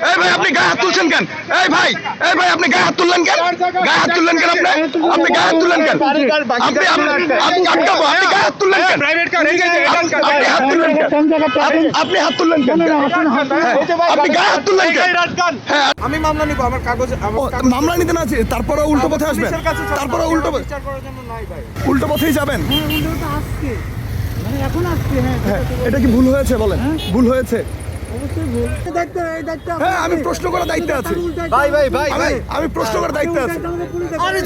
এই ভাই আপনি গায়ে হাত তুলছেন কেন? এই ভাই আপনি গায়ে হাত তুললেন কেন? গায়ে হাত তুললেন কেন? আপনি গায়ে হাত তুললেন কেন? আপনি আটকাবো, আপনি গায়ে হাত তুললেন কেন? আপনি হাত তুললেন কেন? আপনি হাত তুললেন কেন? আপনি গায়ে হাত তুললেন কেন? হ্যাঁ আমি মামলা নিব, আমার কাগজ মামলা নিতে না আছে, তারপরে উল্টো পথে আসবেন, তারপরে উল্টো পথেই যাবেন। হ্যাঁ এটা কি ভুল হয়েছে বলেন? ভুল হয়েছে? হ্যাঁ আমি প্রশ্ন করার দায়িত্বে আছি। আমি প্রশ্ন করার দায়িত্বে আছি। আমি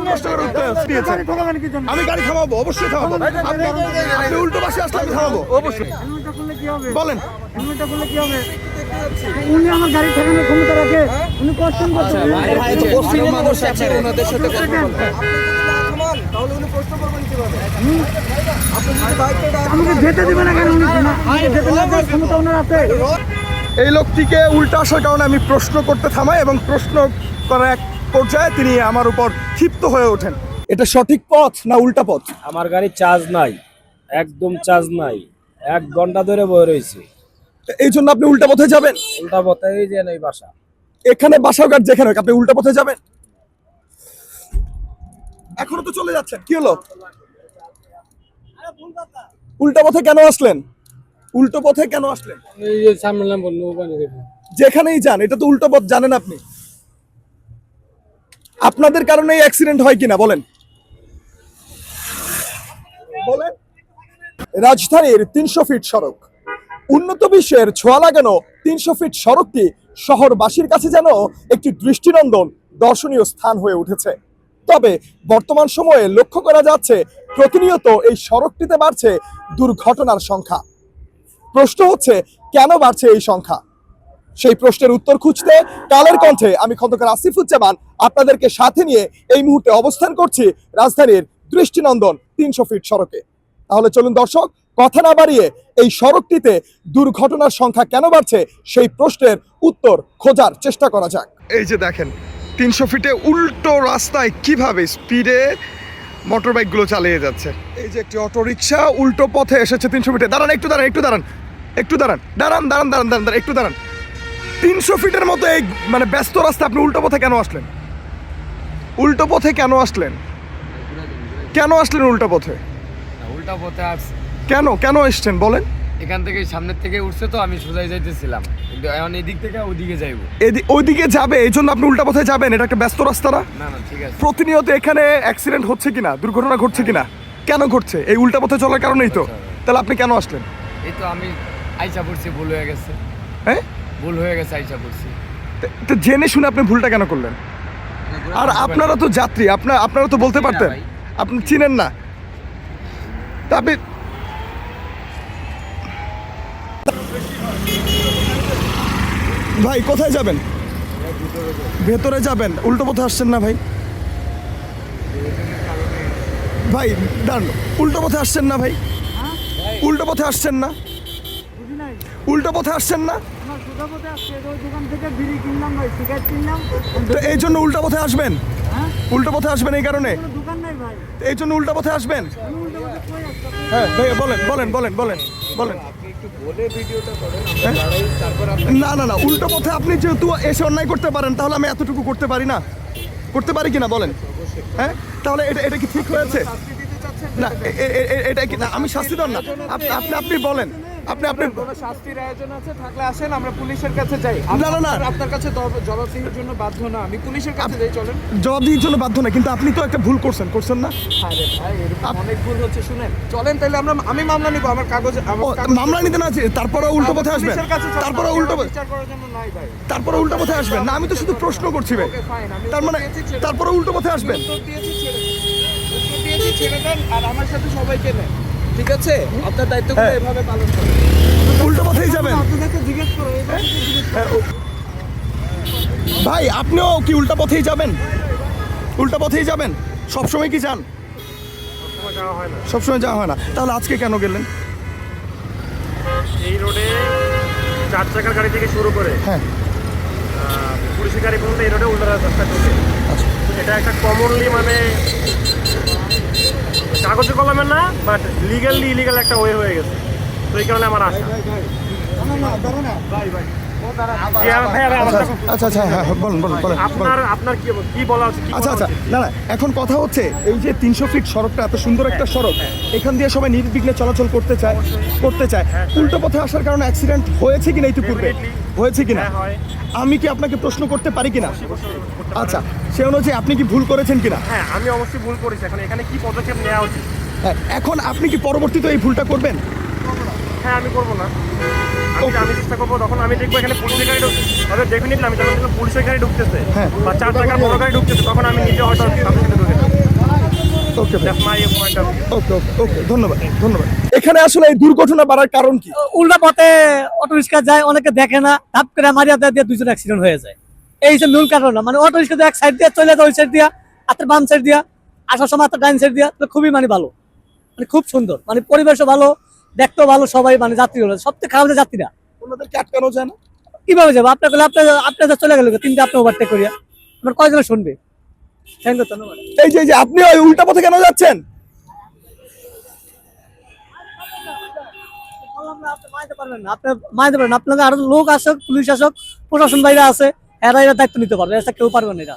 প্রশ্ন করার উত্তর দিয়েছি। আমি গাড়ি থামাবো, অবশ্যই থামাবো। আপনি উল্টো পাশে আসলে আমি থামাবো অবশ্যই। বলেন উনি আমার গাড়ি ঠেকানোর ক্ষমতা রাখে, উনি কোশ্চেন করছেন। আমাকে যেতে দিবে না কেন? উনি যেতে না দেওয়ার ক্ষমতা ওনার আছে। এই লোকটিকে উল্টো আসার কারণে আমি প্রশ্ন করতে থামাই এবং প্রশ্ন করার এক পর্যায়ে তিনি আমার উপর ক্ষিপ্ত হয়ে ওঠেন। এটা সঠিক পথ না উল্টা পথ? আমার গাড়ি চার্জ নাই, একদম চার্জ নাই, 1 ঘন্টা ধরে বয়ে রয়েছে। এই জন্য আপনি উল্টা পথে যাবেন? উল্টা পথে এই যে এই বাসা, এখানে বাসা ঘাট যেখানে হোক আপনি উল্টা পথে যাবেন? এখনো তো চলে যাচ্ছেন, কি হলো? উল্টা পথে কেন আসলেন? উল্টো পথে কেন আসলেন? এই যে সামনে বললো যেখানেই যান এটা তো উল্টো পথ, জানেন আপনি? আপনাদের কারণে অ্যাক্সিডেন্ট হয় কিনা বলেন? বলেন। রাজধানীর 300 ফিট সড়ক, উন্নত বিশ্বের ছোঁয়া লাগানো 300 ফিট সড়কটি শহরবাসীর কাছে যেন একটি দৃষ্টিনন্দন দর্শনীয় স্থান হয়ে উঠেছে। তবে বর্তমান সময়ে লক্ষ্য করা যাচ্ছে প্রতিনিয়ত এই সড়কটিতে বাড়ছে দুর্ঘটনার সংখ্যা। প্রশ্ন হচ্ছে কেন বাড়ছে এই সংখ্যা? সেই প্রশ্নের উত্তর খুঁজতে কালের কণ্ঠে আমি খন্দকার আসিফুজ্জামান আপনাদেরকে সাথে নিয়ে এই মুহূর্তে অবস্থান করছি রাজধানীর দৃষ্টিনন্দন 300 ফিট সড়কে। তাহলে চলুন দর্শক, কথা না বাড়িয়ে এই সড়কটিতে দুর্ঘটনার সংখ্যা কেন বাড়ছে সেই প্রশ্নের উত্তর খোঁজার চেষ্টা করা যাক। এই যে দেখেন 300 ফিটে উল্টো রাস্তায় কিভাবে স্পিডে মোটর বাইকগুলো চালিয়ে যাচ্ছে। এই যে একটি অটো রিক্সা উল্টো পথে এসেছে 300 ফিটে। দাঁড়ান একটু দাঁড়ান, একটু দাঁড়ান, একটু দাঁড়ান, দাঁড়ান দাঁড়ান দাঁড়ান দাঁড়ান একটু দাঁড়ান। 300 ফিটের মতো এই মানে ব্যস্ত রাস্তা আপনি উল্টো পথে কেন আসলেন? উল্টো পথে কেন আসলেন? কেন আসলেন উল্টো পথে? উল্টা পথে আসছে। কেন কেন এসছেন বলেন? এখান থেকে সামনের থেকে উঠছে তো আমি সোজাই যাইতেছিলাম, কিন্তু এখন এদিক থেকে ওদিকে যাইবো। ওইদিকে যাবে এই জন্য আপনি উল্টা পথে যাবেন? এটা একটা ব্যস্ত রাস্তা না? না না ঠিক আছে। প্রতিনিয়ত এখানে অ্যাক্সিডেন্ট হচ্ছে কিনা, দুর্ঘটনা ঘটছে কিনা? কেন ঘটছে? এই উল্টা পথে চলার কারণেই তো। তাহলে আপনি কেন আসলেন? এই তো আমি আইসা পড়ছি, ভুল হয়ে গেছে। হ্যাঁ ভুল হয়ে গেছে, আইসা পড়ছি। তো জেনে শুনে আপনি ভুলটা কেন করলেন? আর আপনারা তো যাত্রী, আপনারা তো বলতে পারতেন। আপনি চিনেন না তা আপনি ভাই কোথায় যাবেন? ভেতরে যাবেন, উল্টো পথে আসছেন না ভাই? ভাই দাঁড়ান, উল্টো পথে আসছেন না ভাই? উল্টো পথে আসছেন না? উল্টো পথে আসছেন না? তো এই জন্য উল্টো পথে আসবেন? উল্টো পথে আসবেন এই কারণে? এই জন্য উল্টো পথে আসবেন? হ্যাঁ ভাইয়া বলেন বলেন বলেন বলেন বলেন। না না না, উল্টো পথে আপনি যেহেতু এসে অন্যায় করতে পারেন তাহলে আমি এতটুকু করতে পারি না? করতে পারি কিনা বলেন? হ্যাঁ তাহলে এটা কি ঠিক হয়েছে? না এটা কি না, আমি শাস্তি দেন না, আপনি বলেন। আপনি শাস্তির আয়োজন আছে, থাকলে আসেন, আমরা পুলিশের কাছে যাই। না না না, আপনার কাছে জবাবদিহির জন্য বাধ্য না, আমি পুলিশের কাছে যাই, চলেন। জবাবদিহির জন্য বাধ্য না, কিন্তু আপনি তো একটা ভুল করছেন না? আরে ভাই এরকম অনেক ভুল হচ্ছে, শুনেন চলেন তাহলে আমি মামলা নিব, আমার কাগজ মামলা নিতে না আছে, তারপরে উল্টো পথে আসবেন, তারপরে উল্টো পথে, বিচার করার জন্য নাই ভাই, তারপরে উল্টো পথে আসবেন না? আমি তো শুধু প্রশ্ন করছি ভাই। তার মানে তারপরে উল্টো পথে আসবেন? দিয়েছি ছেড়ে দেন, আর আমার সাথে সবাইকে নেন, ঠিক আছে? আপনার দায়িত্বগুলো এভাবে পালন করেন। উল্টো পথেই যাবেন জিজ্ঞেস করো ভাই, আপনিও কি উল্টা পথেই যাবেন? উল্টা পথেই যাবেন? সবসময় কি যান? সবসময় যাওয়া হয় না, তাহলে আজকে কেন গেলেন? এই রোডে 4 চাকার গাড়ি থেকে শুরু করে হ্যাঁ পুলিশের গাড়ি পর্যন্ত এই রোডে উল্টা রাস্তা ঢোকে। আচ্ছা এটা একটা কমনলি মানে কাগজে কলমের না, বাট লিগালি ইলিগাল একটা ওয়ে হয়ে গেছে, তো এই কারণে আমার আশা। ভাই ভাই আচ্ছা আচ্ছা, হ্যাঁ বলুন বলুন বলুন। আপনার কি বলা আছে কি আচ্ছা আচ্ছা, না না, এখন কথা হচ্ছে এই যে 300 ফিট সড়কটা এত সুন্দর একটা সড়ক, এখান দিয়ে সবাই নির্বিঘ্নে চলাচল করতে চায়। উল্টো পথে আসার কারণে অ্যাক্সিডেন্ট হয়েছে কিনা একটু পূর্বে, হয়েছে কিনা হয়। আমি কি আপনাকে প্রশ্ন করতে পারি কিনা? আচ্ছা, সে অনুযায়ী আপনি কি ভুল করেছেন কিনা? হ্যাঁ আমি অবশ্যই ভুল করেছি, এখন এখানে কি পদক্ষেপ নেওয়া উচিত? হ্যাঁ, এখন আপনি কি পরবর্তীতে এই ভুলটা করবেন? হ্যাঁ আমি করবো না, আমি চেষ্টা করবো। তখন আমি দেখবো এখানে পুলিশের গাড়ি ঢুকছে, ডেফিনেটলি আমি যখন দেখবো পুলিশের গাড়ি ঢুকতেছে হ্যাঁ। বা 4 চাকার বড় গাড়ি ঢুকতেছে, তখন আমি নিজে হয়তো সাথে সাথে ঢুকে যাবো। ওকে That's my point of view. ওকে ওকে ওকে, ধন্যবাদ ধন্যবাদ। এখানে আসলে এই দুর্ঘটনা বাড়ার কারণ কি? উল্টা পথে অটো রিক্সা যায়, অনেকে দেখে না, ধাপ করে মারিয়া দিয়ে দুজন অ্যাক্সিডেন্ট হয়ে যায়। এই যে মূল কারণ, মানে অটো রিক্সা এক সাইড দিয়ে চলে যায়, ওই সাইড দিয়া হাতের বাম সাইড দিয়া, আসার সময় হাতের ডাইন সাইড দিয়া, তো খুবই মানে ভালো, মানে খুব সুন্দর, মানে পরিবেশও ভালো, দেখতেও ভালো, সবাই মানে যাত্রী হলো। সবথেকে খারাপ হচ্ছে যাত্রীরা। ওনাদেরকে আটকানো যায় না? কিভাবে যাবো? আপনার চলে গেল, তিনটা আপনি ওভারটেক করিয়া, আমার কয়জন শুনবে? থ্যাংক ইউ, ধন্যবাদ। এই যে আপনি ওই উল্টা পথে কেন যাচ্ছেন? আপনি মাইতে পারবেন না, আপনাদের আরো লোক আসুক, পুলিশ আসুক, প্রশাসন বাইরে আছে, এরা দায়িত্ব নিতে পারবে, এরা কেউ পারবে না এটা।